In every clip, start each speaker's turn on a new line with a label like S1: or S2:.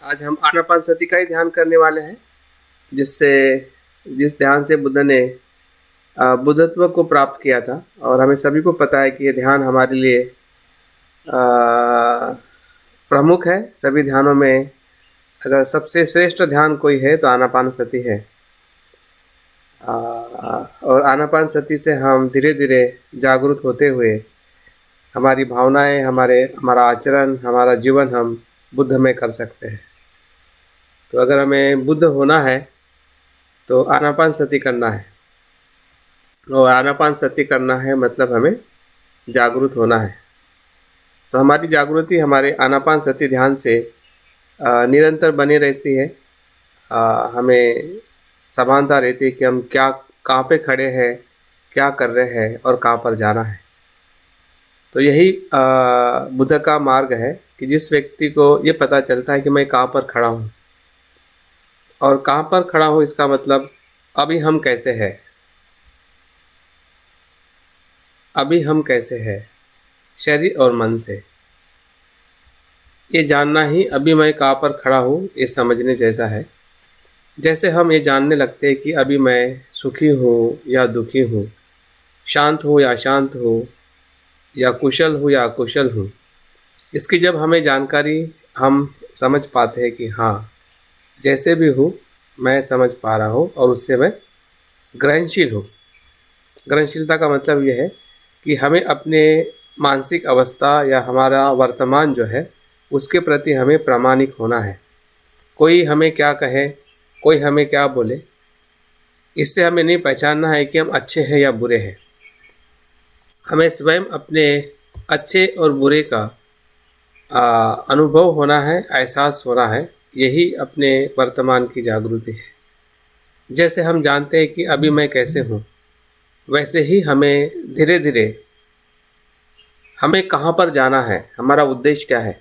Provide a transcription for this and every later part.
S1: आज हम आनापानसति का ही ध्यान करने वाले हैं, जिस ध्यान से बुद्ध ने बुद्धत्व को प्राप्त किया था। और हमें सभी को पता है कि ये ध्यान हमारे लिए प्रमुख है। सभी ध्यानों में अगर सबसे श्रेष्ठ ध्यान कोई है तो आनापानसति है। और आनापानसति से हम धीरे धीरे जागरूक होते हुए हमारी भावनाएं, हमारा आचरण, हमारा जीवन हम बुद्ध में कर सकते हैं। तो अगर हमें बुद्ध होना है तो आनापानसति करना है, और आनापानसति करना है मतलब हमें जागरूक होना है। तो हमारी जागृति हमारे आनापानसति ध्यान से निरंतर बनी रहती है। हमें समानता रहती है कि हम कहाँ पे खड़े हैं, क्या कर रहे हैं और कहाँ पर जाना है। तो यही बुद्ध का मार्ग है कि जिस व्यक्ति को ये पता चलता है कि मैं कहाँ पर खड़ा हूँ, और कहाँ पर खड़ा हूँ इसका मतलब अभी हम कैसे हैं, शरीर और मन से। ये जानना ही अभी मैं कहाँ पर खड़ा हूँ ये समझने जैसा है। जैसे हम ये जानने लगते हैं कि अभी मैं सुखी हूँ या दुखी हूँ, शांत हूँ या अशांत हूँ, या कुशल हूँ या अकुशल हूँ। इसकी जब हमें जानकारी हम समझ पाते हैं कि हाँ, जैसे भी हूँ मैं समझ पा रहा हूँ और उससे मैं ग्रहणशील हूँ। ग्रहणशीलता का मतलब यह है कि हमें अपने मानसिक अवस्था या हमारा वर्तमान जो है उसके प्रति हमें प्रामाणिक होना है। कोई हमें क्या कहे, कोई हमें क्या बोले, इससे हमें नहीं पहचानना है कि हम अच्छे हैं या बुरे हैं। हमें स्वयं अपने अच्छे और बुरे का अनुभव होना है, एहसास होना है। यही अपने वर्तमान की जागृति है। जैसे हम जानते हैं कि अभी मैं कैसे हूँ, वैसे ही हमें धीरे धीरे हमें कहाँ पर जाना है, हमारा उद्देश्य क्या है,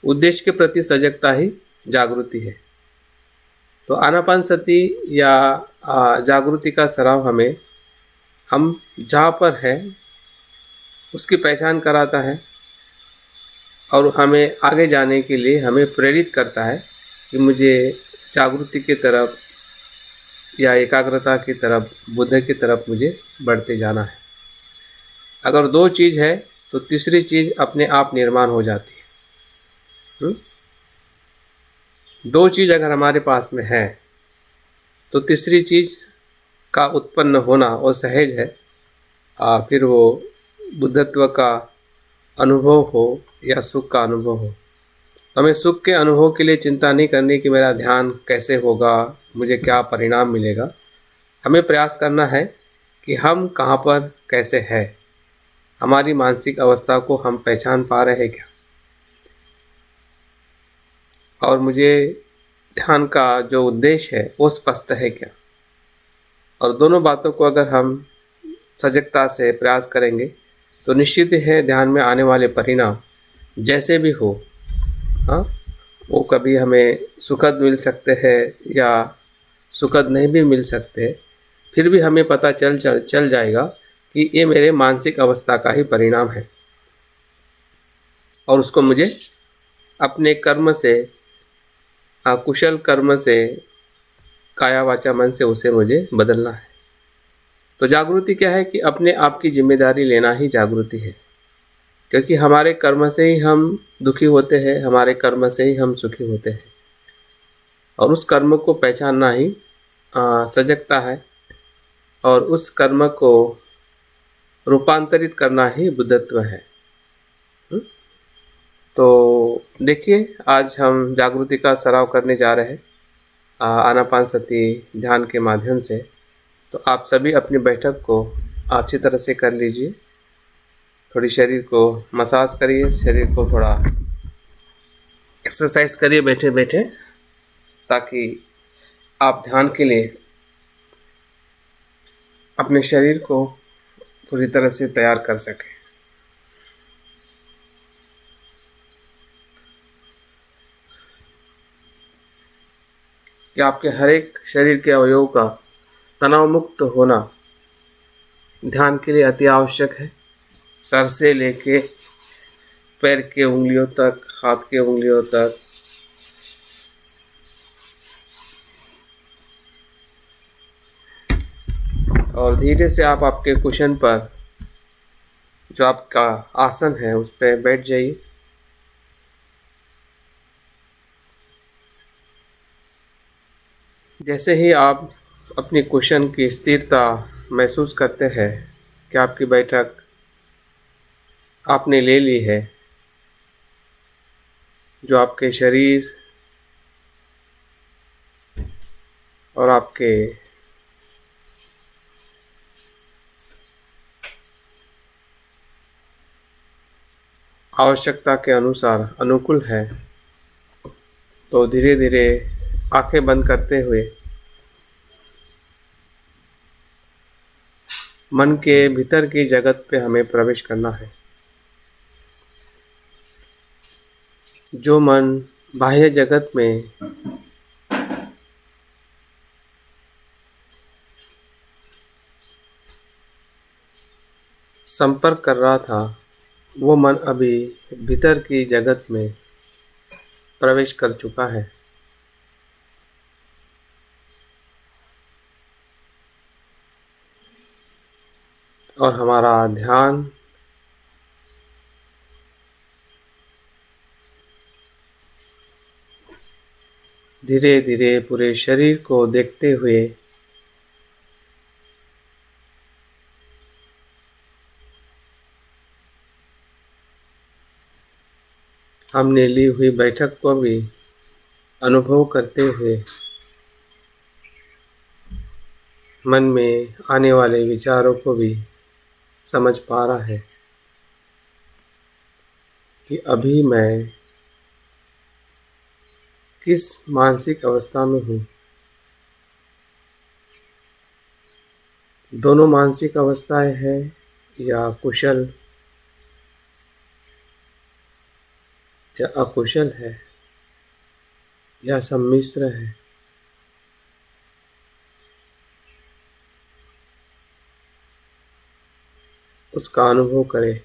S1: उद्देश्य के प्रति सजगता ही जागृति है। तो आनापानसति या जागृति का सराव हम जहाँ पर है उसकी पहचान कराता है, और हमें आगे जाने के लिए हमें प्रेरित करता है कि मुझे जागृति की तरफ या एकाग्रता की तरफ, बुद्ध की तरफ मुझे बढ़ते जाना है। अगर दो चीज़ है तो तीसरी चीज़ अपने आप निर्माण हो जाती है। दो चीज़ अगर हमारे पास में है तो तीसरी चीज़ का उत्पन्न होना वो सहज है। फिर वो बुद्धत्व का अनुभव हो या सुख का अनुभव हो। हमें सुख के अनुभव के लिए चिंता नहीं करनी कि मेरा ध्यान कैसे होगा, मुझे क्या परिणाम मिलेगा। हमें प्रयास करना है कि हम कहाँ पर कैसे हैं, हमारी मानसिक अवस्था को हम पहचान पा रहे हैं क्या, और मुझे ध्यान का जो उद्देश्य है वो स्पष्ट है क्या। और दोनों बातों को अगर हम सजगता से प्रयास करेंगे तो निश्चित है ध्यान में आने वाले परिणाम जैसे भी हो, वो कभी हमें सुखद मिल सकते हैं या सुखद नहीं भी मिल सकते। फिर भी हमें पता चल जाएगा कि ये मेरे मानसिक अवस्था का ही परिणाम है, और उसको मुझे अपने कर्म से, कुशल कर्म से, काया वाचा मन से उसे मुझे बदलना है। तो जागृति क्या है कि अपने आप की जिम्मेदारी लेना ही जागृति है। क्योंकि हमारे कर्म से ही हम दुखी होते हैं, हमारे कर्म से ही हम सुखी होते हैं, और उस कर्म को पहचानना ही सजगता है, और उस कर्म को रूपांतरित करना ही बुद्धत्व है। तो देखिए, आज हम जागृति का सराव करने जा रहे हैं आनापानसति ध्यान के माध्यम से। तो आप सभी अपनी बैठक को अच्छी तरह से कर लीजिए। थोड़ी शरीर को मसाज करिए, शरीर को थोड़ा एक्सरसाइज करिए बैठे बैठे, ताकि आप ध्यान के लिए अपने शरीर को पूरी तरह से तैयार कर सकें। कि आपके हर एक शरीर के अवयव का तनाव मुक्त होना ध्यान के लिए अति आवश्यक है। सर से लेके पैर के उंगलियों तक, हाथ के उंगलियों तक, और धीरे से आप आपके कुशन पर, जो आपका आसन है, उस पर बैठ जाइए। जैसे ही आप अपनी कुशन की स्थिरता महसूस करते हैं कि आपकी बैठक आपने ले ली है, जो आपके शरीर और आपके आवश्यकता के अनुसार अनुकूल है, तो धीरे धीरे आंखें बंद करते हुए मन के भीतर की जगत पे हमें प्रवेश करना है। जो मन बाह्य जगत में संपर्क कर रहा था, वो मन अभी भीतर की जगत में प्रवेश कर चुका है। और हमारा ध्यान धीरे धीरे पूरे शरीर को देखते हुए हमने ली हुई बैठक को भी अनुभव करते हुए मन में आने वाले विचारों को भी समझ पा रहा है कि अभी मैं किस मानसिक अवस्था में हूँ। दोनों मानसिक अवस्थाएं हैं, या कुशल या अकुशल है, या सम्मिश्र है। उसका अनुभव करें।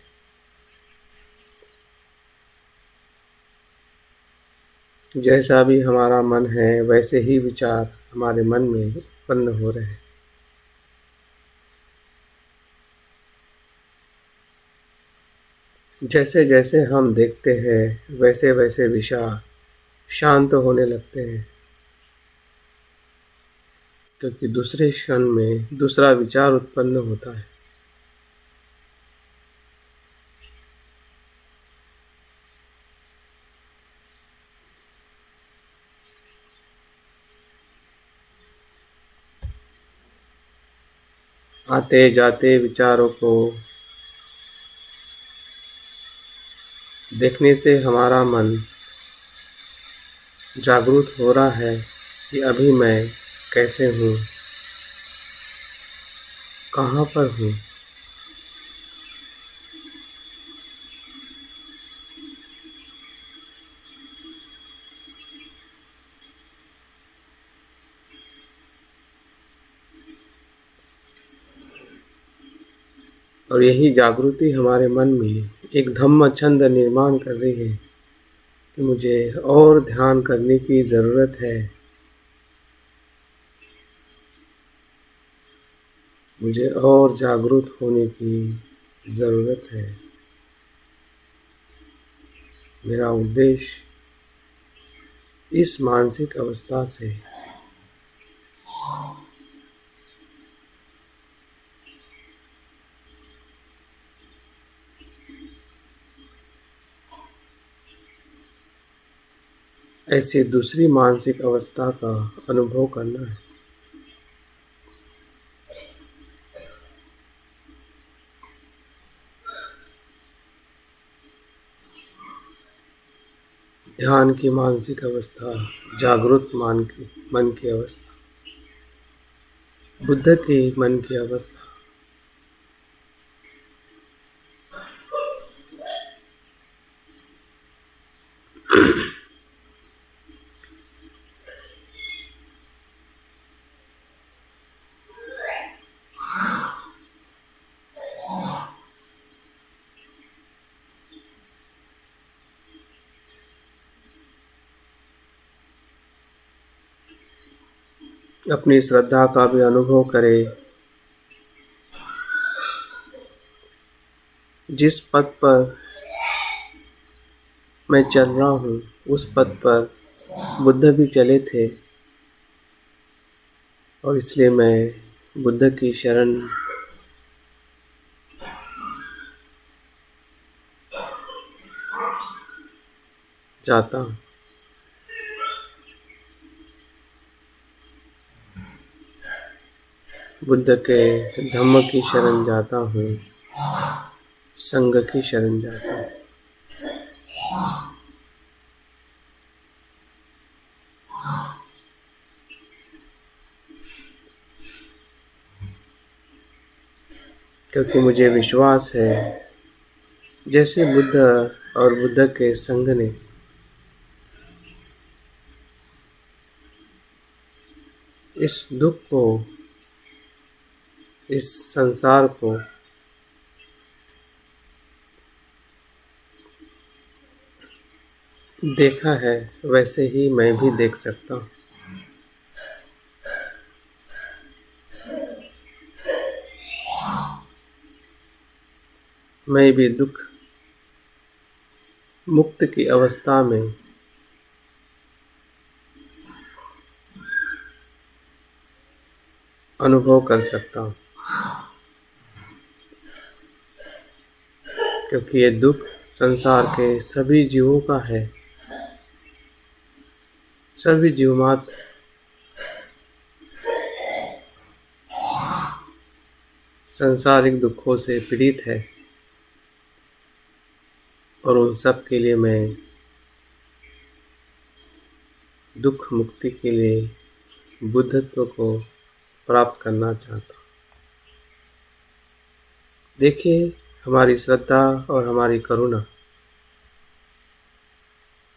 S1: जैसा भी हमारा मन है, वैसे ही विचार हमारे मन में उत्पन्न हो रहे हैं। जैसे जैसे हम देखते हैं, वैसे वैसे विचार शांत होने लगते हैं, क्योंकि दूसरे क्षण में दूसरा विचार उत्पन्न होता है। आते जाते विचारों को देखने से हमारा मन जागरूक हो रहा है कि अभी मैं कैसे हूँ, कहाँ पर हूँ। और यही जागृति हमारे मन में एक धम्म छंद निर्माण कर रही है कि मुझे और ध्यान करने की ज़रूरत है, मुझे और जागरूक होने की ज़रूरत है। मेरा उद्देश्य इस मानसिक अवस्था से ऐसी दूसरी मानसिक अवस्था का अनुभव करना है। ध्यान की मानसिक अवस्था, जागरूक मन की अवस्था, बुद्ध की मन की अवस्था। अपनी श्रद्धा का भी अनुभव करें जिस पथ पर मैं चल रहा हूँ उस पथ पर बुद्ध भी चले थे और इसलिए मैं बुद्ध की शरण जाता हूँ। बुद्ध के धम्म की शरण जाता हूँ, संघ की शरण जाता हूँ। क्योंकि मुझे विश्वास है जैसे बुद्ध और बुद्ध के संघ ने इस दुख को, इस संसार को देखा है, वैसे ही मैं भी देख सकता हूँ। मैं भी दुख मुक्त की अवस्था में अनुभव कर सकता हूँ, क्योंकि ये दुख संसार के सभी जीवों का है। सभी जीव मात्र सांसारिक दुखों से पीड़ित है और उन सब के लिए मैं दुख मुक्ति के लिए बुद्धत्व को प्राप्त करना चाहता हूँ। देखिए, हमारी श्रद्धा और हमारी करुणा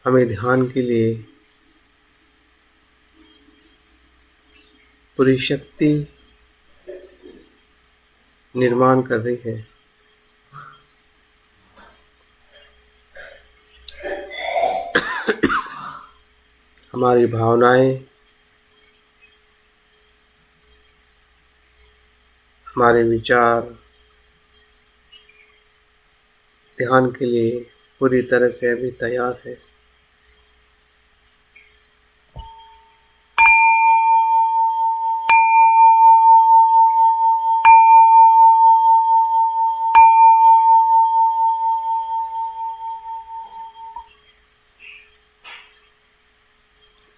S1: हमें ध्यान के लिए पूरी शक्ति निर्माण कर रही है। हमारी भावनाएं, हमारे विचार ध्यान के लिए पूरी तरह से अभी तैयार है।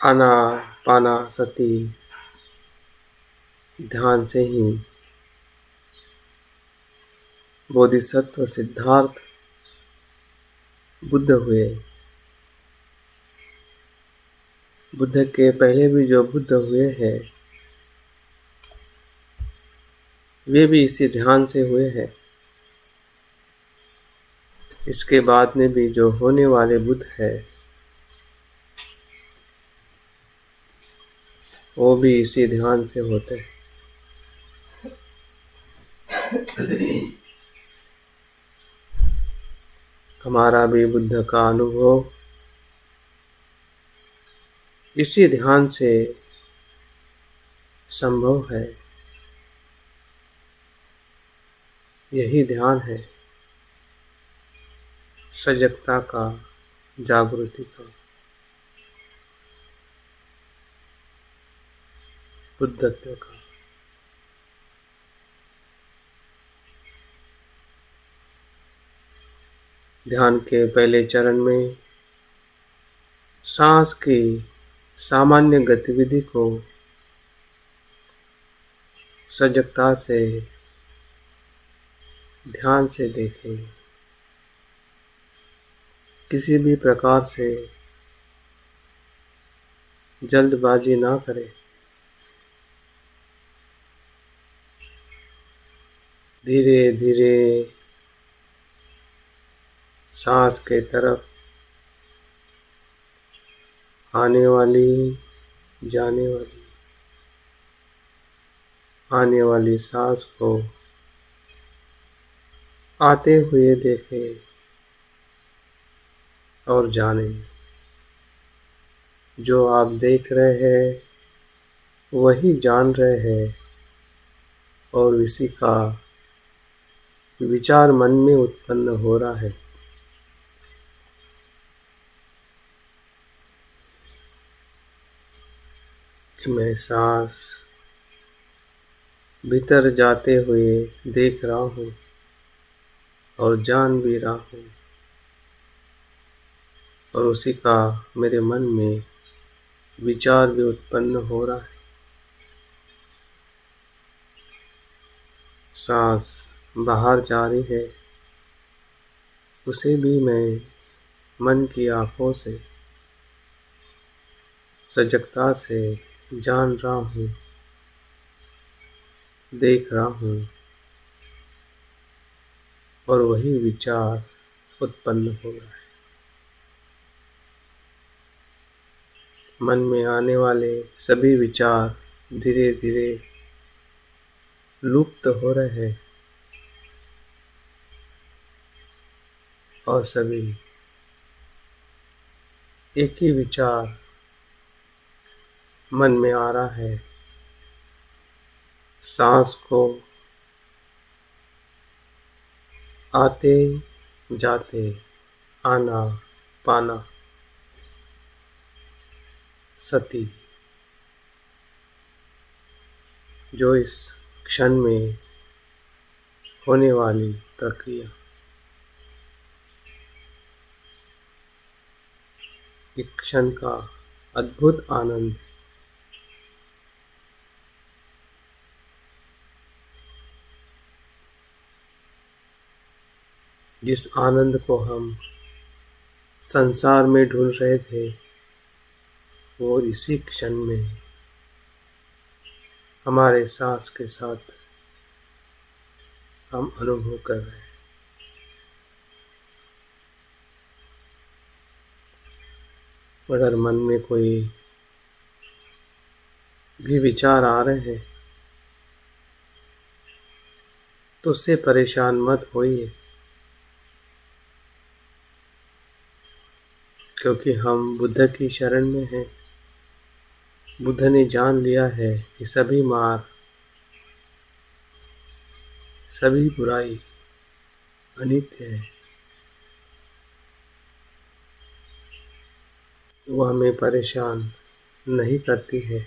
S1: आनापानसति ध्यान से ही बोधिसत्व सिद्धार्थ बुद्ध हुए। बुद्ध के पहले भी जो बुद्ध हुए हैं वे भी इसी ध्यान से हुए हैं। इसके बाद में भी जो होने वाले बुद्ध है वो भी इसी ध्यान से होते हैं। हमारा भी बुद्ध का अनुभव इसी ध्यान से संभव है। यही ध्यान है सजगता का, जागृति का, बुद्धत्व का। ध्यान के पहले चरण में सांस की सामान्य गतिविधि को सजगता से ध्यान से देखें। किसी भी प्रकार से जल्दबाजी ना करें। धीरे धीरे सांस के तरफ आने वाली, जाने वाली, आने वाली सांस को आते हुए देखें और जानें। जो आप देख रहे हैं वही जान रहे हैं और इसी का विचार मन में उत्पन्न हो रहा है कि मैं सांस भीतर जाते हुए देख रहा हूँ और जान भी रहा हूँ, और उसी का मेरे मन में विचार भी उत्पन्न हो रहा है। सांस बाहर जा रही है, उसे भी मैं मन की आँखों से सजगता से जान रहा हूँ, देख रहा हूँ, और वही विचार उत्पन्न हो रहा है। मन में आने वाले सभी विचार धीरे धीरे लुप्त हो रहे हैं और सभी एक ही विचार मन में आ रहा है, सांस को आते जाते आना पाना सती, जो इस क्षण में होने वाली प्रक्रिया, एक क्षण का अद्भुत आनंद, जिस आनंद को हम संसार में ढूंढ रहे थे, वो इसी क्षण में हमारे सांस के साथ हम अनुभव कर रहे हैं। अगर मन में कोई भी विचार आ रहे हैं तो उससे परेशान मत होइए, क्योंकि हम बुद्ध की शरण में हैं। बुद्ध ने जान लिया है कि सभी मार, सभी बुराई अनित्य है। वो हमें परेशान नहीं करती है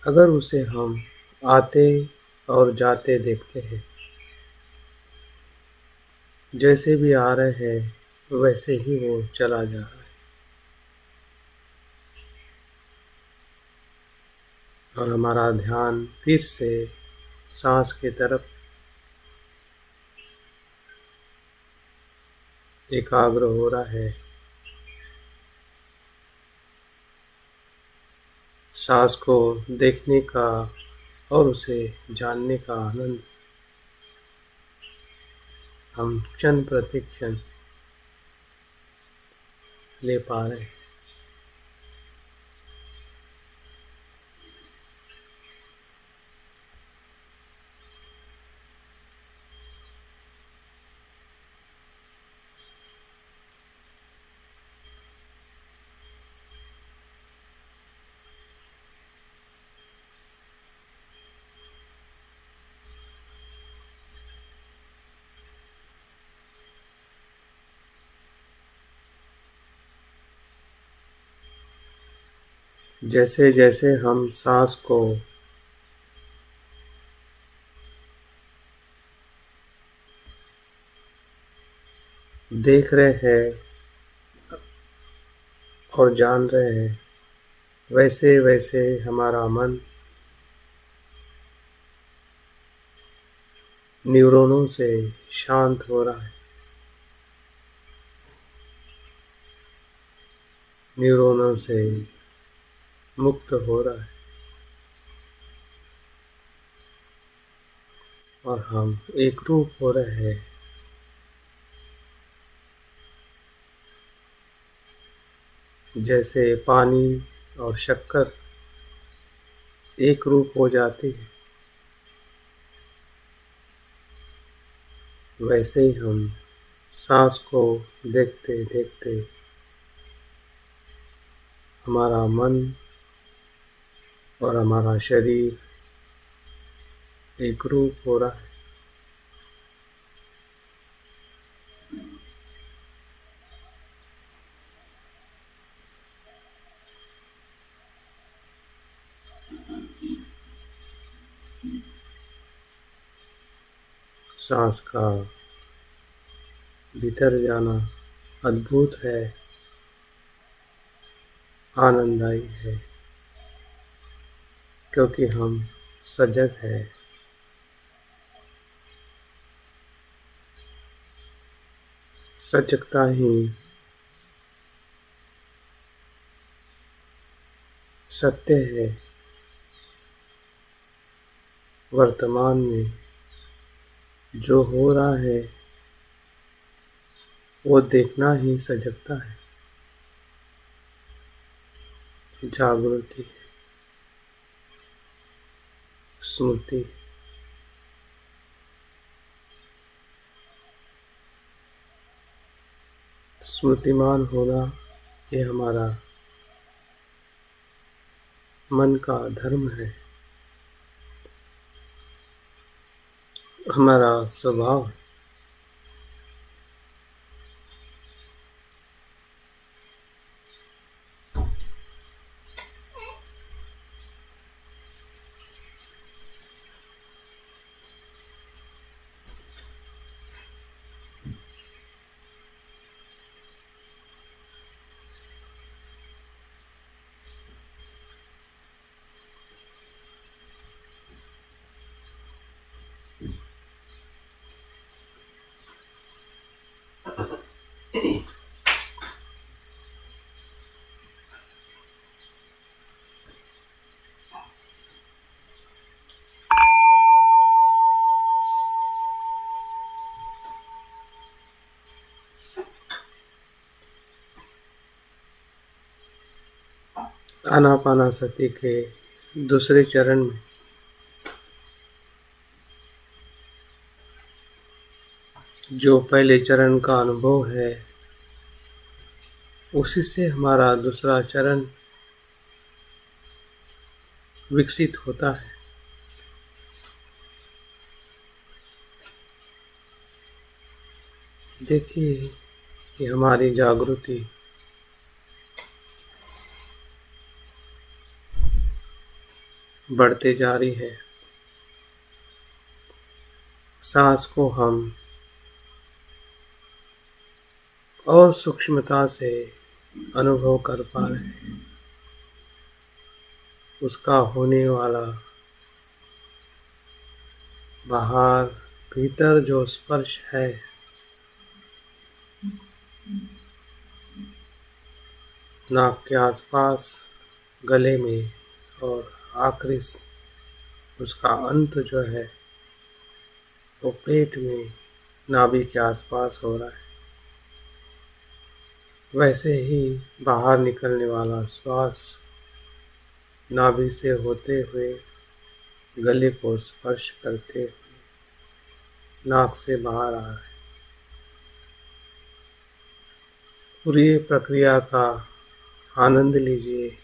S1: अगर उसे हम आते और जाते देखते हैं। जैसे भी आ रहे हैं वैसे ही वो चला जा रहा है, और हमारा ध्यान फिर से सांस की तरफ एकाग्र हो रहा है। सांस को देखने का और उसे जानने का आनंद हम क्षण प्रति क्षण ले पा रहे हैं। जैसे जैसे हम सांस को देख रहे हैं और जान रहे हैं, वैसे वैसे हमारा मन न्यूरॉनों से शांत हो रहा है। न्यूरॉनों से मुक्त हो रहा है, और हम एक रूप हो रहे हैं। जैसे पानी और शक्कर एक रूप हो जाती है, वैसे ही हम सांस को देखते देखते हमारा मन और हमारा शरीर एक रूप हो रहा है। सांस का भीतर जाना अद्भुत है, आनंददायी है, क्योंकि हम सजग है। सजगता ही सत्य है। वर्तमान में जो हो रहा है वो देखना ही सजगता है, जागृति, स्मृति। स्मृतिमान होना ये हमारा मन का धर्म है, हमारा स्वभाव। आनापानासति के दूसरे चरण में जो पहले चरण का अनुभव है, उसी से हमारा दूसरा चरण विकसित होता है। देखिए कि हमारी जागृति बढ़ते जा रही है। सांस को हम और सूक्ष्मता से अनुभव कर पा रहे हैं। उसका होने वाला बाहर भीतर जो स्पर्श है, नाक के आसपास, गले में, और आखिरी उसका अंत जो है वो पेट में, नाभि के आसपास हो रहा है। वैसे ही बाहर निकलने वाला श्वास नाभि से होते हुए गले को स्पर्श करते हुए नाक से बाहर आ रहा है। पूरी प्रक्रिया का आनंद लीजिए।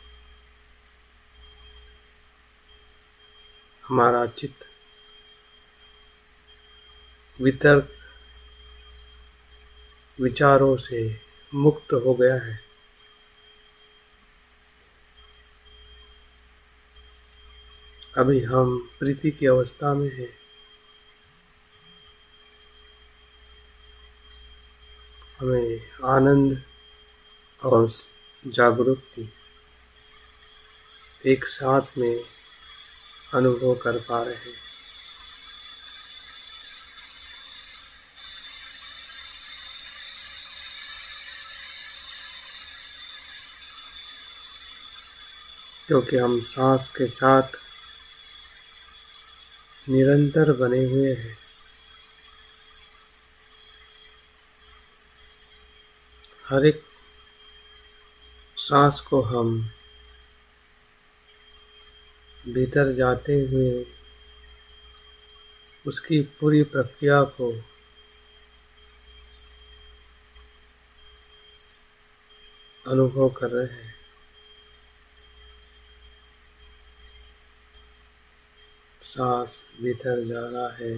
S1: हमारा चित्त वितर्क विचारों से मुक्त हो गया है। अभी हम प्रीति की अवस्था में हैं। हमें आनंद और जागरूकता एक साथ में अनुभव कर पा रहे हैं। क्योंकि हम सांस के साथ निरंतर बने हुए हैं। हर एक सांस को हम भीतर जाते हुए उसकी पूरी प्रक्रिया को अनुभव कर रहे हैं। सांस भीतर जा रहा है,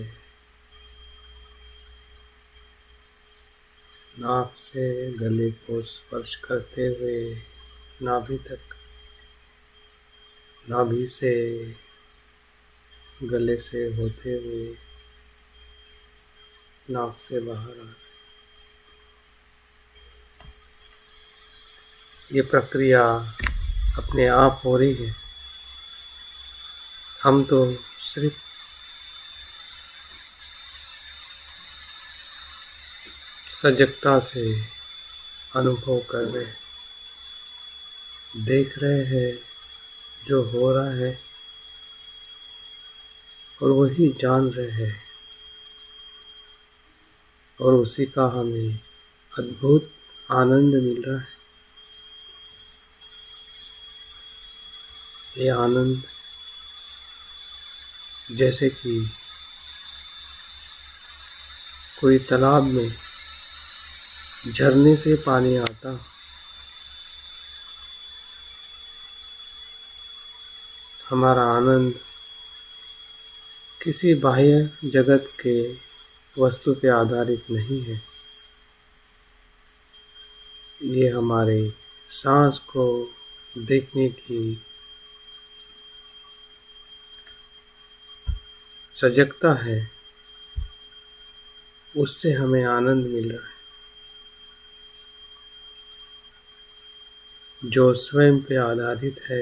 S1: नाक से गले को स्पर्श करते हुए नाभि तक, नाभि से गले से होते हुए नाक से बाहर आ रहा है। ये प्रक्रिया अपने आप हो रही है, हम तो सिर्फ सजगता से अनुभव कर रहे हैं, देख रहे हैं जो हो रहा है और वही जान रहे हैं, और उसी का हमें अद्भुत आनंद मिल रहा है। ये आनंद जैसे कि कोई तालाब में झरने से पानी आता, हमारा आनंद किसी बाह्य जगत के वस्तु पे आधारित नहीं है। ये हमारे सांस को देखने की सजगता है, उससे हमें आनंद मिल रहा है, जो स्वयं पे आधारित है,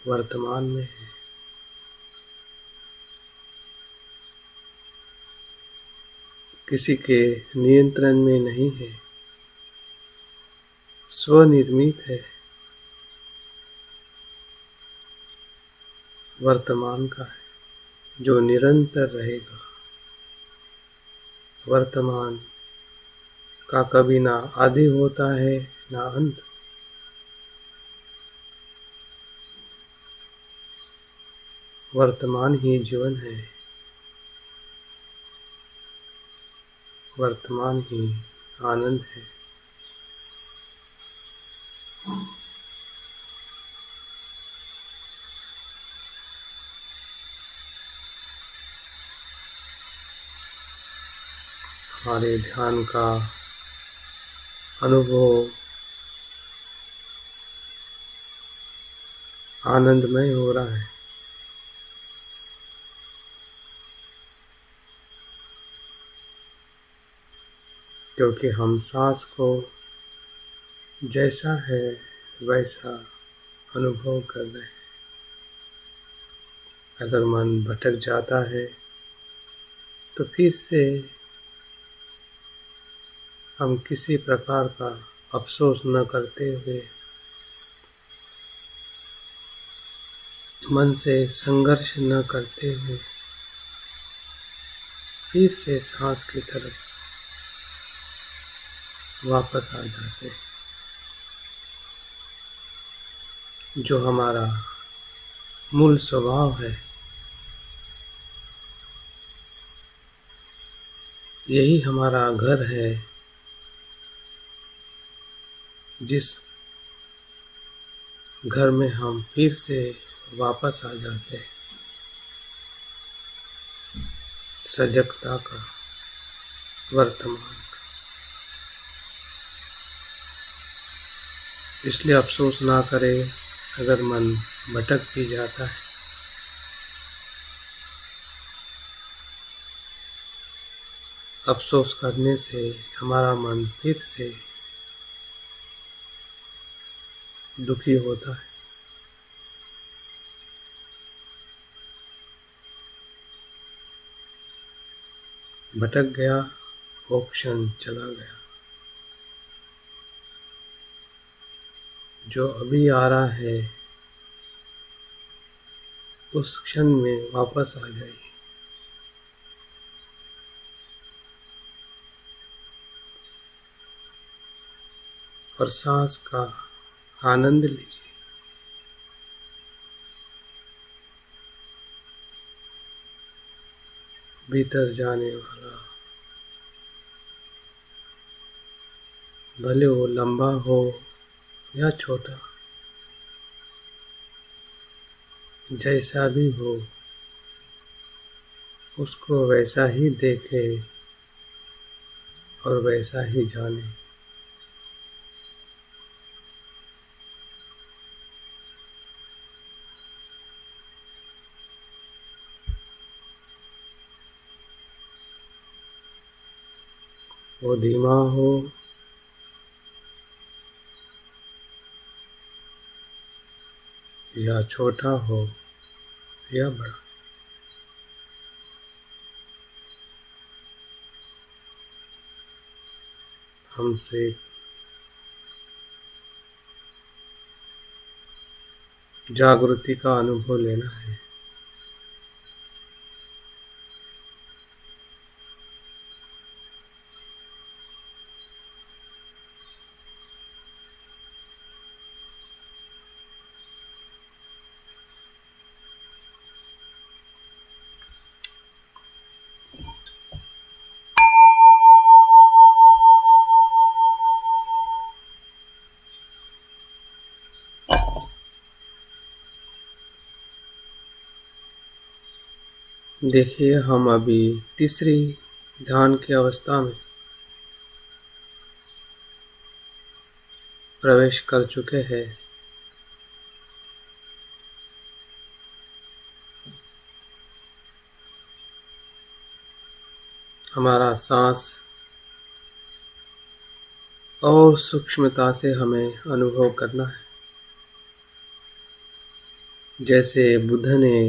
S1: वर्तमान में है। किसी के नियंत्रण में नहीं है, स्वनिर्मित है, वर्तमान का है, जो निरंतर रहेगा। वर्तमान का कभी ना आदि होता है ना अंत। वर्तमान ही जीवन है, वर्तमान ही आनंद है। हमारे ध्यान का अनुभव आनंदमय हो रहा है, क्योंकि हम सांस को जैसा है वैसा अनुभव कर रहे हैं। अगर मन भटक जाता है तो फिर से हम किसी प्रकार का अफसोस न करते हुए, मन से संघर्ष न करते हुए, फिर से सांस की तरफ वापस आ जाते हैं। जो हमारा मूल स्वभाव है, यही हमारा घर है, जिस घर में हम फिर से वापस आ जाते हैं, सजगता का, वर्तमान का। इसलिए अफसोस ना करें अगर मन भटक भी जाता है। अफसोस करने से हमारा मन फिर से दुखी होता है। भटक गया, वो क्षण चला गया। जो अभी आ रहा है उस क्षण में वापस आ जाइए। और सांस का आनंद लीजिए। भीतर जाने वाला, भले वो लंबा हो या छोटा, जैसा भी हो, उसको वैसा ही देखे और वैसा ही जाने। वो धीमा हो या छोटा हो या बड़ा, हमसे जागृति का अनुभव लेना है। देखिए, हम अभी तीसरी ध्यान की अवस्था में प्रवेश कर चुके हैं। हमारा सांस और सूक्ष्मता से हमें अनुभव करना है। जैसे बुद्ध ने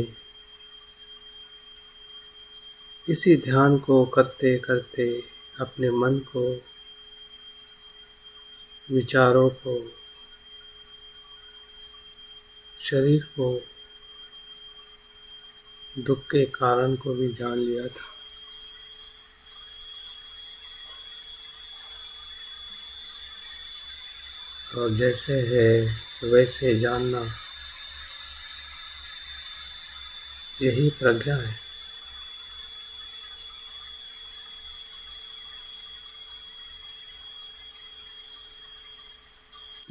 S1: इसी ध्यान को करते करते अपने मन को, विचारों को, शरीर को, दुख के कारण को भी जान लिया था। और जैसे है वैसे जानना, यही प्रज्ञा है।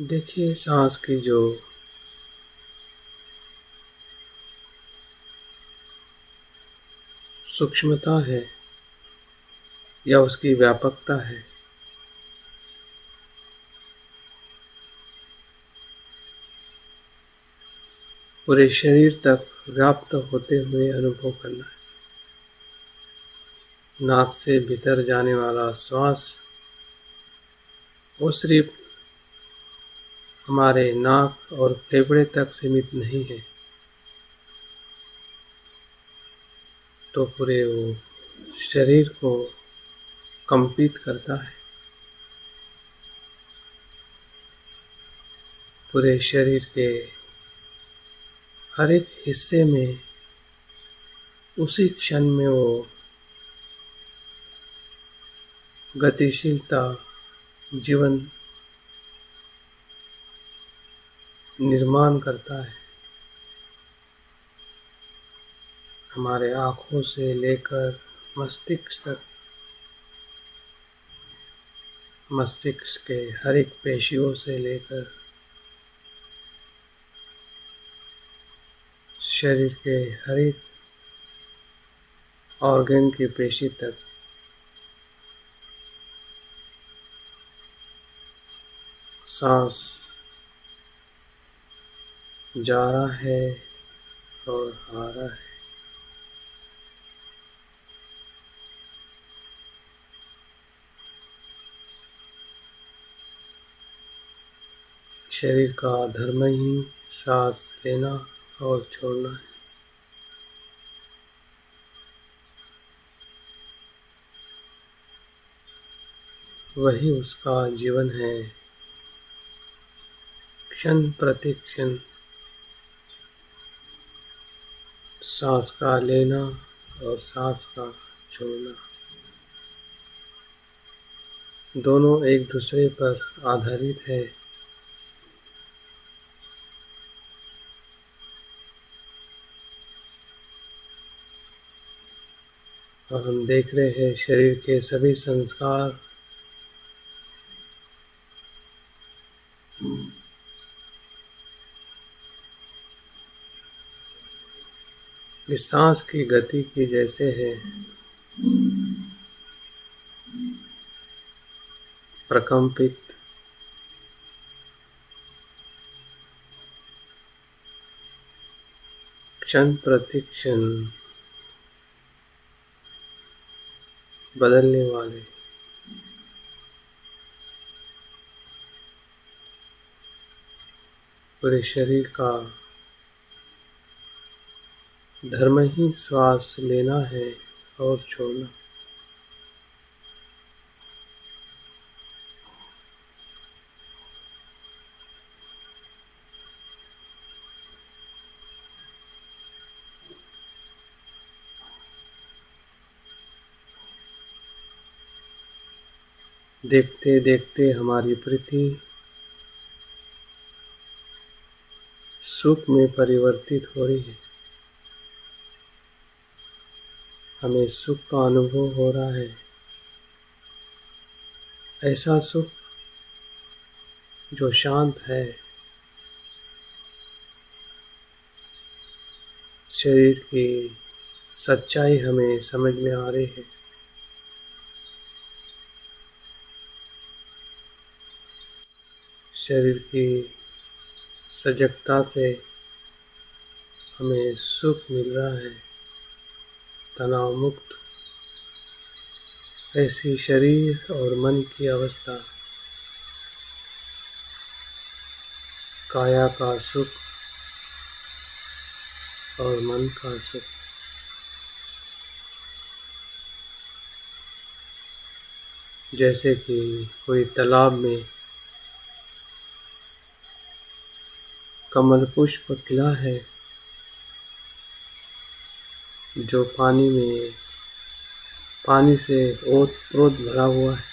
S1: देखिए, सांस की जो सूक्ष्मता है या उसकी व्यापकता है, पूरे शरीर तक व्याप्त होते हुए अनुभव करना है। नाक से भीतर जाने वाला श्वास वो सिर्फ हमारे नाक और फेफड़े तक सीमित नहीं है, तो पूरे वो शरीर को कंपित करता है। पूरे शरीर के हर एक हिस्से में उसी क्षण में वो गतिशीलता, जीवन निर्माण करता है। हमारे आँखों से लेकर मस्तिष्क तक, मस्तिष्क के हर एक पेशियों से लेकर शरीर के हर एक ऑर्गन की पेशी तक सांस जा रहा है और आ रहा है। शरीर का धर्म ही सांस लेना और छोड़ना है। वही उसका जीवन है। क्षण प्रति क्षण सांस का लेना और सांस का छोड़ना, दोनों एक दूसरे पर आधारित है। और हम देख रहे हैं शरीर के सभी संस्कार इस सांस की गति की जैसे है प्रकंपित। क्षण प्रति क्षण बदलने वाले पूरे शरीर का धर्म ही श्वास लेना है और छोड़ना। देखते देखते हमारी प्रीति सुख में परिवर्तित हो रही है। हमें सुख का अनुभव हो रहा है, ऐसा सुख जो शांत है। शरीर की सच्चाई हमें समझ में आ रही है। शरीर की सजगता से हमें सुख मिल रहा है, तनाव मुक्त। ऐसी शरीर और मन की अवस्था काया का सुख और मन का सुख। जैसे कि कोई तालाब में कमल पुष्प खिला है जो पानी से ओत-प्रोत भरा हुआ है।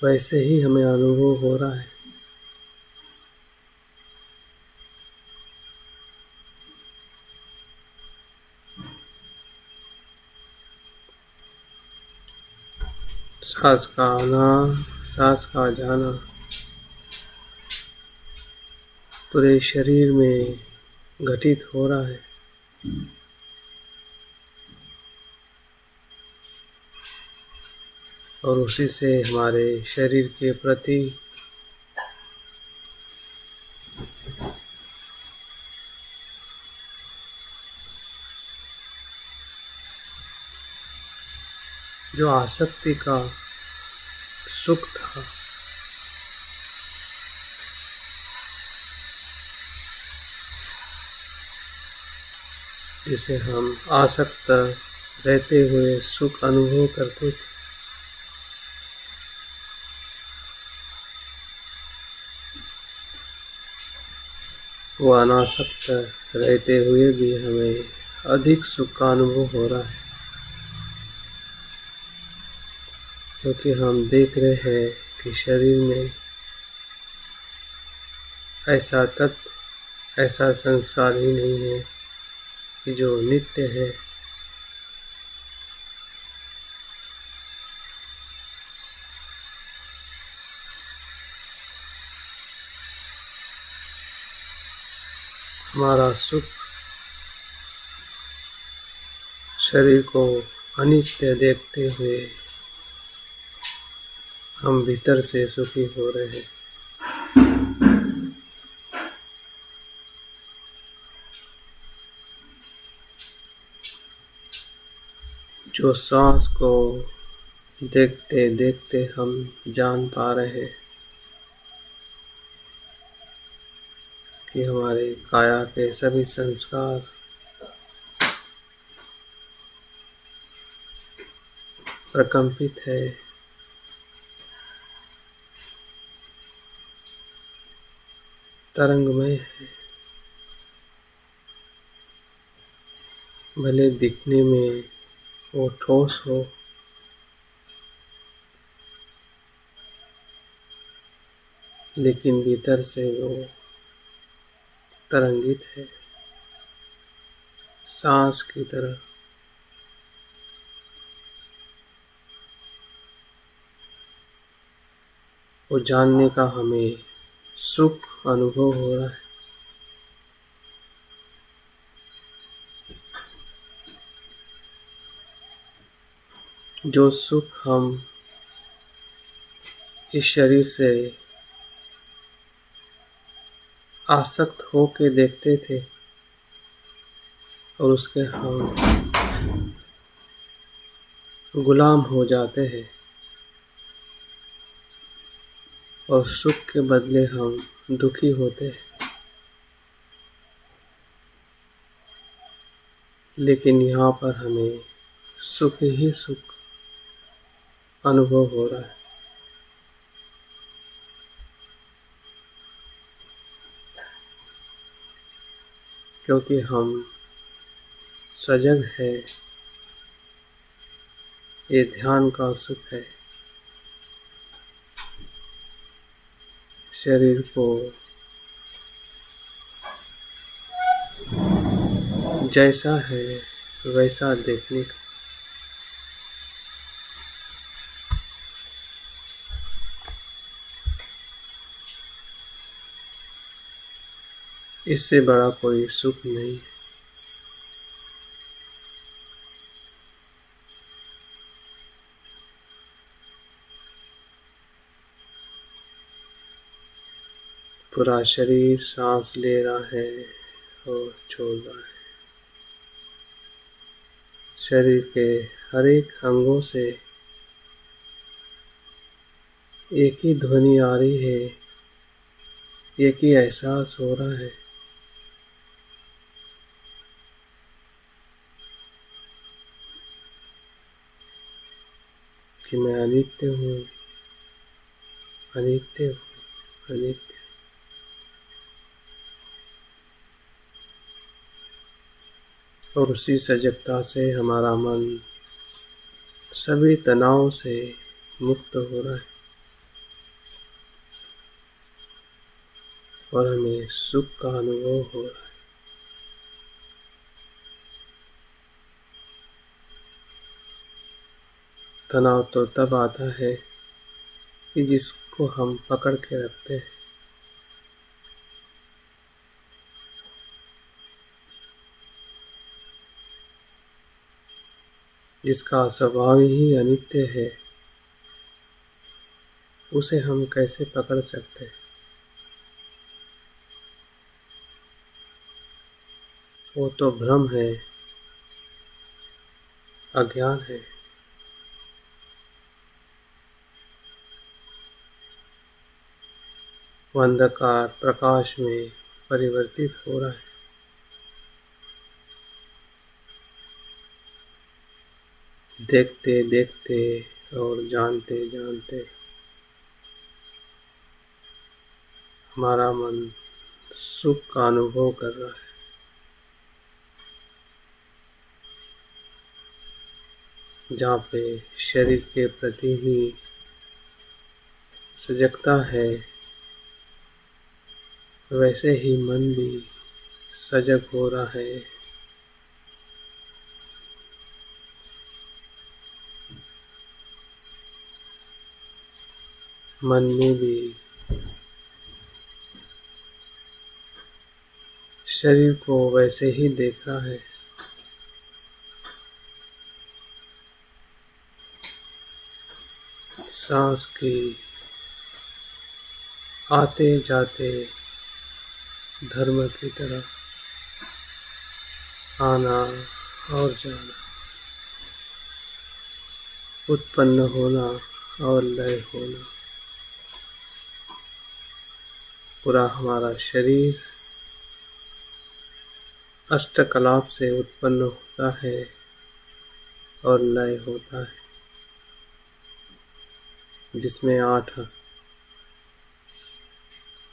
S1: वैसे ही हमें अनुभव हो रहा है। सांस का आना, सांस का जाना पूरे शरीर में घटित हो रहा है। और उसी से हमारे शरीर के प्रति जो आसक्ति का सुख था, जिसे हम आसक्त रहते हुए सुख अनुभव करते थे, वो अनासक्त रहते हुए भी हमें अधिक सुख का अनुभव हो रहा है। क्योंकि हम देख रहे हैं कि शरीर में ऐसा तत्व, ऐसा संस्कार ही नहीं है कि जो नित्य है। हमारा सुख शरीर को अनित्य देखते हुए हम भीतर से सुखी हो रहे हैं। जो सांस को देखते देखते हम जान पा रहे हैं कि हमारे काया के सभी संस्कार प्रकंपित है, तरंगमय है। भले दिखने में वो ठोस हो, लेकिन भीतर से वो तरंगित है, सांस की तरह। वो जानने का हमें सुख अनुभव हो रहा है। जो सुख हम इस शरीर से आसक्त होके देखते थे, और उसके हम गुलाम हो जाते हैं और सुख के बदले हम दुखी होते हैं। लेकिन यहाँ पर हमें सुख ही सुख अनुभव हो रहा है, क्योंकि हम सजग है। ये ध्यान का सुख है। शरीर को जैसा है वैसा देखने का। इससे बड़ा कोई सुख नहीं है। पूरा शरीर सांस ले रहा है और छोड़ रहा है। शरीर के हर एक अंगों से एक ही ध्वनि आ रही है, एक ही एहसास हो रहा है कि मैं अनित्य हूँ, अनित्य हूँ, अनित्य। और उसी सजगता से हमारा मन सभी तनाव से मुक्त हो रहा है और हमें सुख का अनुभव हो रहा है। तनाव तो तब आता है कि जिसको हम पकड़ के रखते हैं, जिसका स्वभाव ही अनित्य है, उसे हम कैसे पकड़ सकते हैं? वो तो भ्रम है, अज्ञान है। वो अंधकार प्रकाश में परिवर्तित हो रहा है। देखते देखते और जानते जानते हमारा मन सुख का अनुभव कर रहा है। जहाँ पे शरीर के प्रति ही सजगता है, वैसे ही मन भी सजग हो रहा है। मन में भी शरीर को वैसे ही देख रहा है। सांस की आते जाते धर्म की तरह आना और जाना, उत्पन्न होना और लय होना। पूरा हमारा शरीर अष्टकलाप से उत्पन्न होता है और लय होता है, जिसमें 8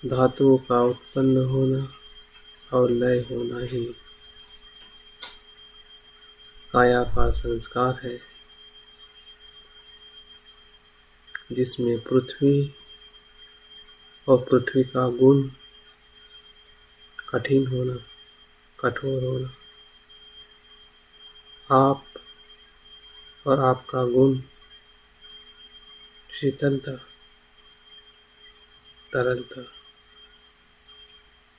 S1: धातुओं का उत्पन्न होना और लय होना ही काया का संस्कार है, जिसमें पृथ्वी और पृथ्वी का गुण कठिन होना, कठोर होना, आप और आपका गुण शीतलता, तरलता,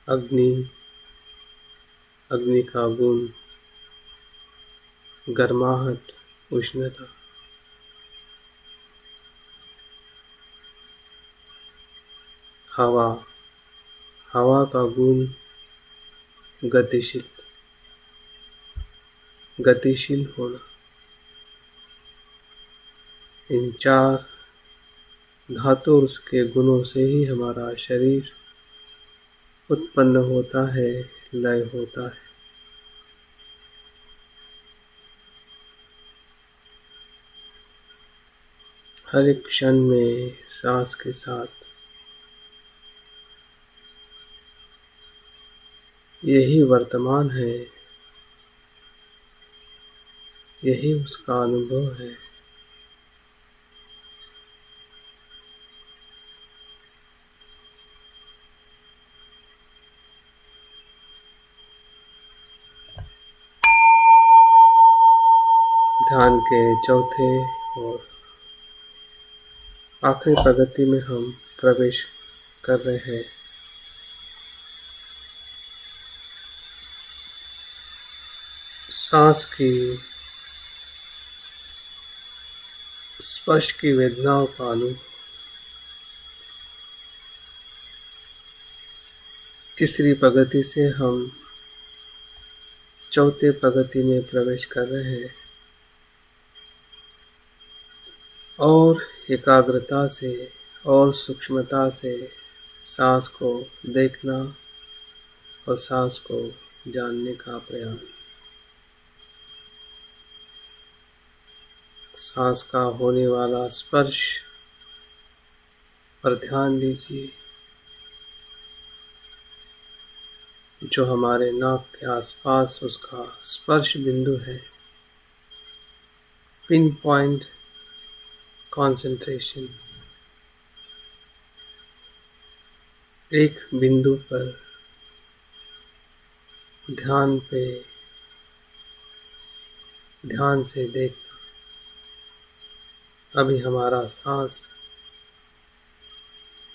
S1: अग्नि, अग्नि का गुण गर्माहट, उष्णता, हवा, हवा का गुण गतिशील, गतिशील होना। इन चार धातु और उसके गुणों से ही हमारा शरीर उत्पन्न होता है, लय होता है। हर एक क्षण में सांस के साथ यही वर्तमान है, यही उसका अनुभव है। ध्यान के चौथे और आखिरी प्रगति में हम प्रवेश कर रहे हैं। सांस की स्पर्श की वेदनाओं का अनुभव। तीसरी प्रगति से हम चौथे प्रगति में प्रवेश कर रहे हैं और एकाग्रता से और सूक्ष्मता से सांस को देखना और सांस को जानने का प्रयास। सांस का होने वाला स्पर्श पर ध्यान दीजिए, जो हमारे नाक के आसपास उसका स्पर्श बिंदु है। पिन पॉइंट कंसंट्रेशन, एक बिंदु पर ध्यान से देखना। अभी हमारा सांस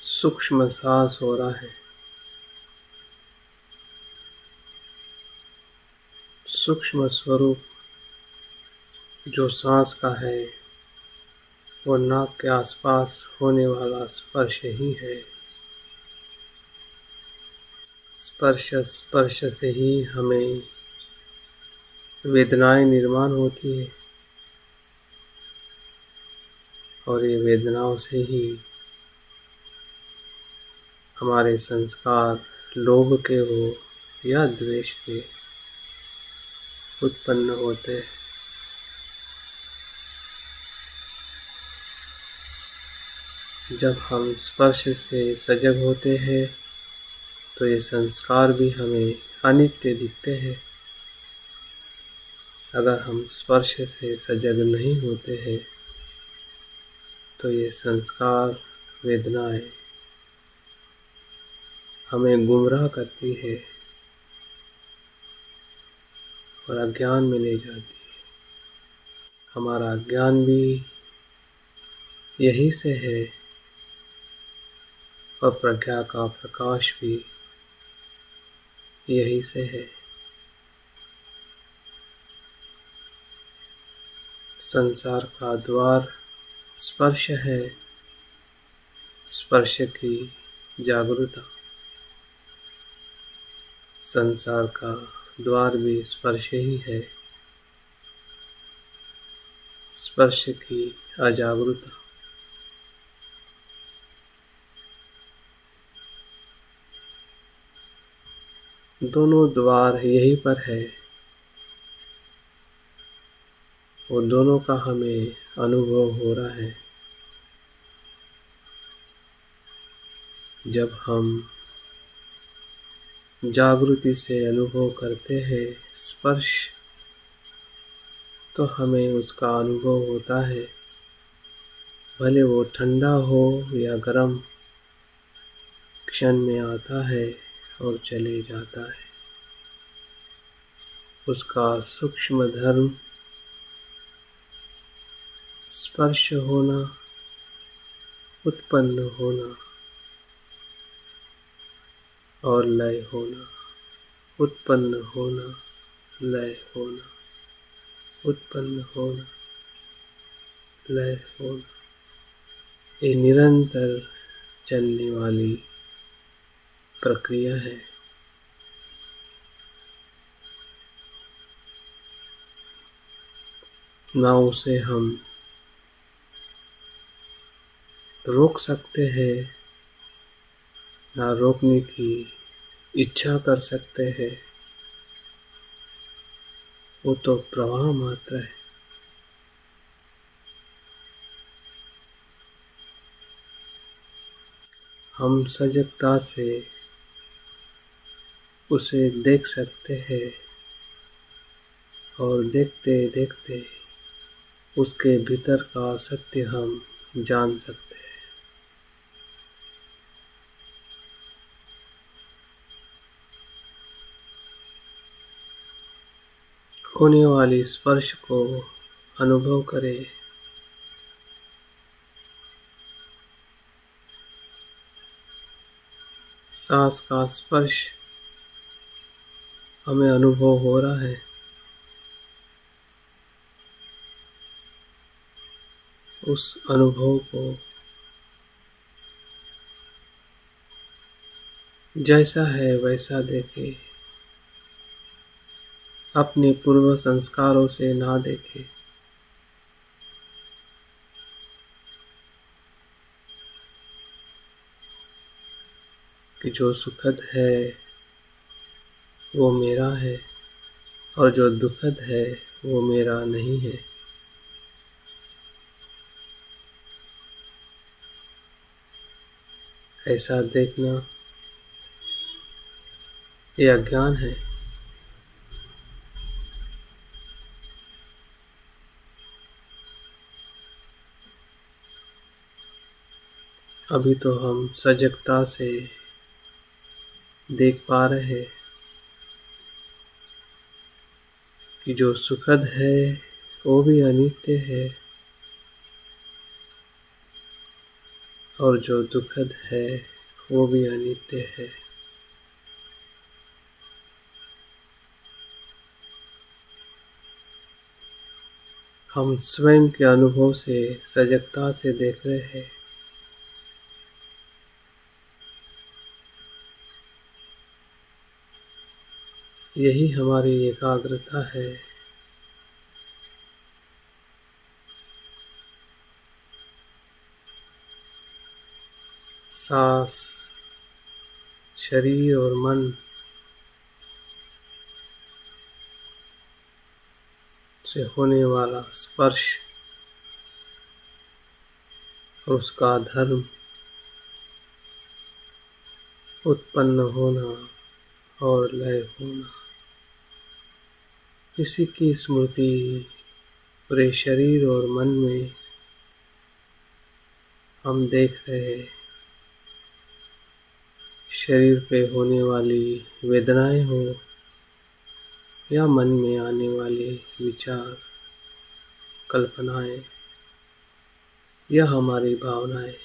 S1: सूक्ष्म सांस हो रहा है। सूक्ष्म स्वरूप जो सांस का है वो नाक के आसपास होने वाला स्पर्श ही है। स्पर्श से ही हमें वेदनाएं निर्माण होती है और ये वेदनाओं से ही हमारे संस्कार लोभ के हो या द्वेष के उत्पन्न होते हैं। जब हम स्पर्श से सजग होते हैं तो ये संस्कार भी हमें अनित्य दिखते हैं। अगर हम स्पर्श से सजग नहीं होते हैं तो ये संस्कार वेदनाएं हमें गुमराह करती है और अज्ञान में ले जाती है। हमारा ज्ञान भी यही से है और प्रज्ञा का प्रकाश भी यही से है। संसार का द्वार स्पर्श है, स्पर्श की जागरूकता। संसार का द्वार भी स्पर्श ही है, स्पर्श की अजागरूकता। दोनों द्वार यहीं पर है और दोनों का हमें अनुभव हो रहा है। जब हम जागृति से अनुभव करते हैं स्पर्श, तो हमें उसका अनुभव होता है, भले वो ठंडा हो या गर्म, क्षण में आता है और चले जाता है। उसका सूक्ष्म धर्म स्पर्श होना, उत्पन्न होना और लय होना, उत्पन्न होना, लय होना, उत्पन्न होना, लय होना। ये निरंतर चलने वाली प्रक्रिया है। ना उसे हम रोक सकते हैं, ना रोकने की इच्छा कर सकते हैं। वो तो प्रवाह मात्र है। हम सजगता से उसे देख सकते हैं और देखते देखते उसके भीतर का सत्य हम जान सकते हैं। होने वाली स्पर्श को अनुभव करें। सांस का स्पर्श हमें अनुभव हो रहा है। उस अनुभव को जैसा है वैसा देखें। अपने पूर्व संस्कारों से ना देखें। कि जो सुखद है वो मेरा है और जो दुखद है वो मेरा नहीं है। ऐसा देखना ये अज्ञान है। अभी तो हम सजगता से देख पा रहे हैं कि जो सुखद है वो भी अनित्य है और जो दुखद है वो भी अनित्य है। हम स्वयं के अनुभव से सजगता से देख रहे हैं। यही हमारी एकाग्रता है। सांस, शरीर और मन से होने वाला स्पर्श और उसका धर्म, उत्पन्न होना और लय होना, इसी की स्मृति पूरे शरीर और मन में हम देख रहे हैं। शरीर पे होने वाली वेदनाएं हो या मन में आने वाले विचार, कल्पनाएं या हमारी भावनाएं,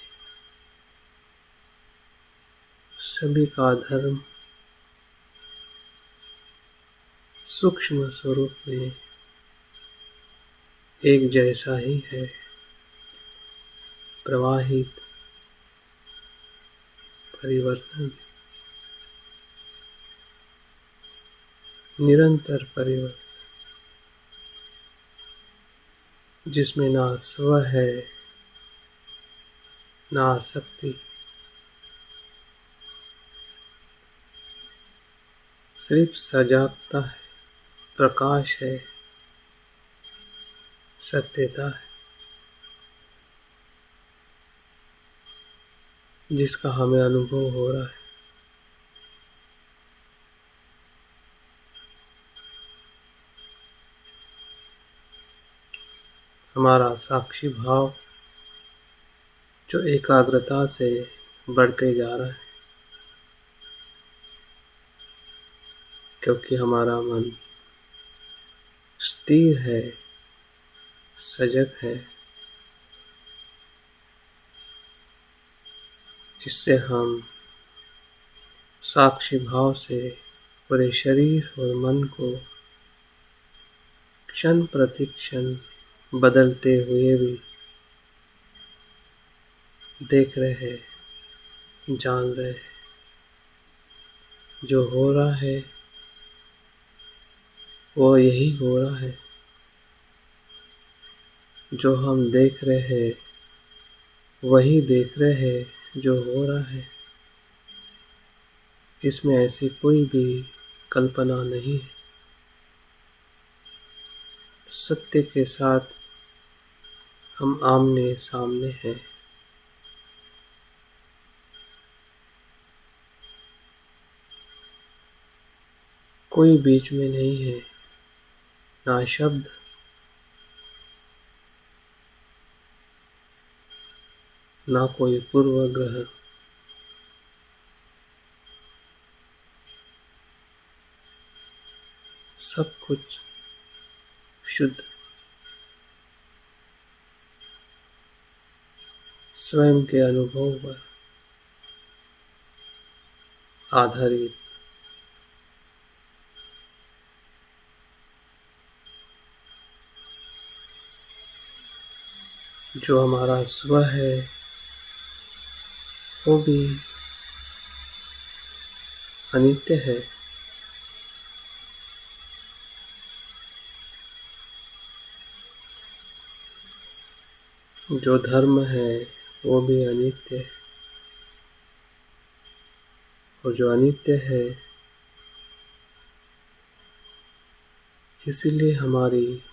S1: सभी का धर्म सूक्ष्म स्वरूप में एक जैसा ही है। प्रवाहित, परिवर्तन, निरंतर परिवर्तन, जिसमें ना स्व है ना आसक्ति, सिर्फ सजागता है, प्रकाश है, सत्यता है, जिसका हमें अनुभव हो रहा है। हमारा साक्षी भाव जो एकाग्रता से बढ़ते जा रहा है, क्योंकि हमारा मन स्थिर है, सजग है। इससे हम साक्षी भाव से पूरे शरीर और मन को क्षण प्रति क्षण बदलते हुए भी देख रहे हैं, जान रहे हैं। जो हो रहा है वो यही हो रहा है। जो हम देख रहे हैं वही देख रहे हैं जो हो रहा है। इसमें ऐसी कोई भी कल्पना नहीं है। सत्य के साथ हम आमने सामने हैं। कोई बीच में नहीं है, ना शब्द ना कोई पूर्वग्रह। सब कुछ शुद्ध, स्वयं के अनुभव पर आधारित। जो हमारा स्व है वो भी अनित्य है। जो धर्म है वो भी अनित्य है। और जो अनित्य है इसीलिए हमारी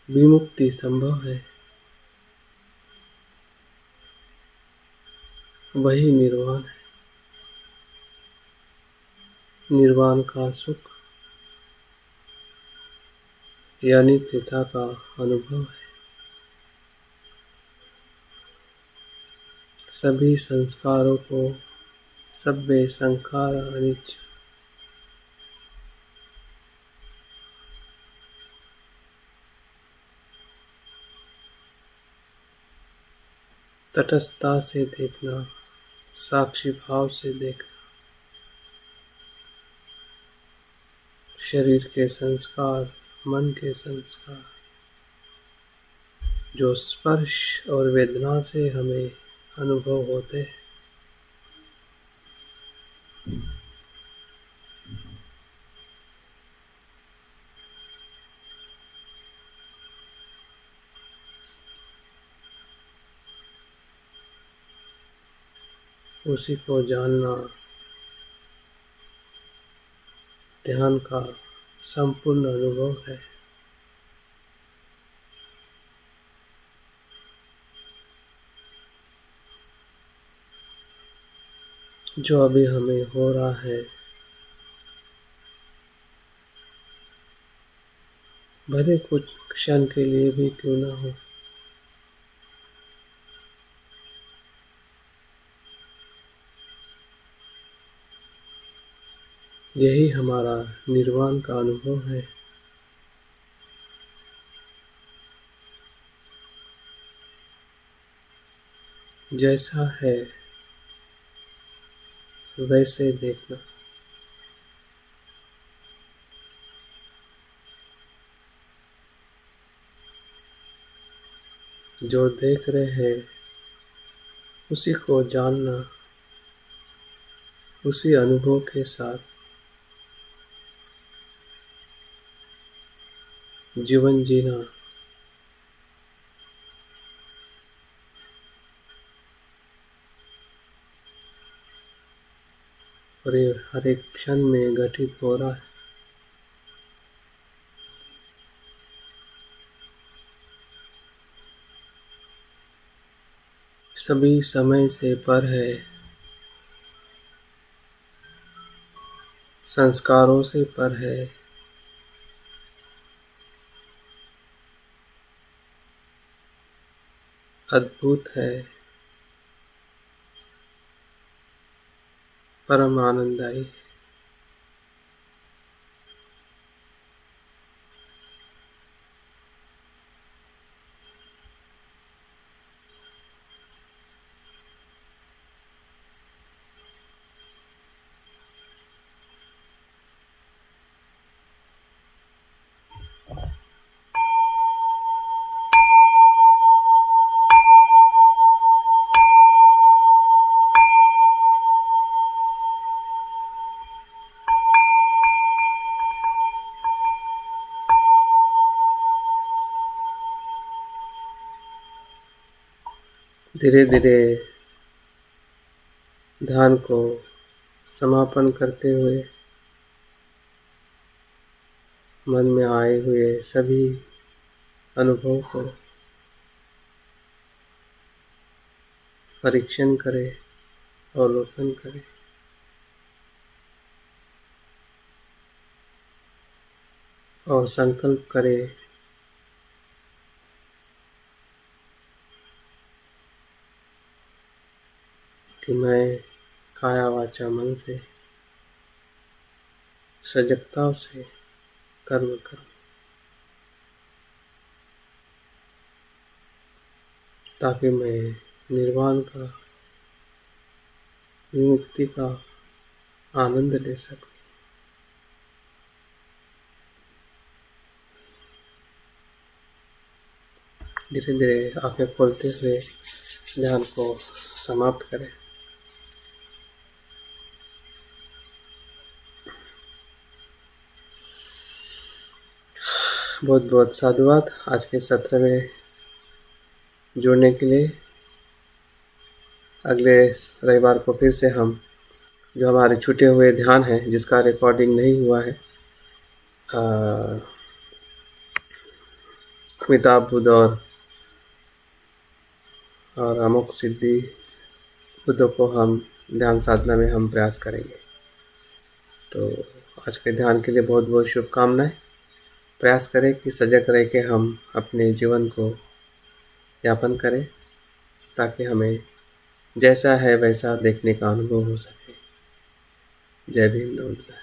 S1: विमुक्ति संभव है। वही निर्वाण है। निर्वाण का सुख या नित्यता का अनुभव है। सभी संस्कारों को सब्बे संखारा अनिच्च। तटस्थता से देखना, साक्षी भाव से देखना। शरीर के संस्कार, मन के संस्कार जो स्पर्श और वेदना से हमें अनुभव होते हैं, उसी को जानना ध्यान का संपूर्ण अनुभव है। जो अभी हमें हो रहा है, भले कुछ क्षण के लिए भी क्यों ना हो, यही हमारा निर्वाण का अनुभव है। जैसा है वैसे देखना। जो देख रहे हैं उसी को जानना, उसी अनुभव के साथ जीवन जीना। और ये हर एक क्षण में घटित हो रहा है। सभी समय से पर है, संस्कारों से पर है। अद्भुत है, परम आनंददायी। धीरे धीरे ध्यान को समापन करते हुए मन में आए हुए सभी अनुभव को परीक्षण करें, अवलोकन करें। और संकल्प करें कि मैं काया वाचा मन से सजगता से कर्म करूं, ताकि मैं निर्वाण का, विमुक्ति का आनंद ले सकूं। धीरे धीरे आंखें खोलते हुए ध्यान को समाप्त करें। बहुत बहुत साधुवाद आज के सत्र में जुड़ने के लिए। अगले रविवार को फिर से हम जो हमारे छूटे हुए ध्यान है, जिसका रिकॉर्डिंग नहीं हुआ है, अमिताभ बुद्ध और अमुक सिद्धि बुद्धों को हम ध्यान साधना में हम प्रयास करेंगे। तो आज के ध्यान के लिए बहुत बहुत शुभकामनाएं। प्रयास करें कि सजग रह के हम अपने जीवन को यापन करें, ताकि हमें जैसा है वैसा देखने का अनुभव हो सके। जय भीम, नमो बुद्धाय।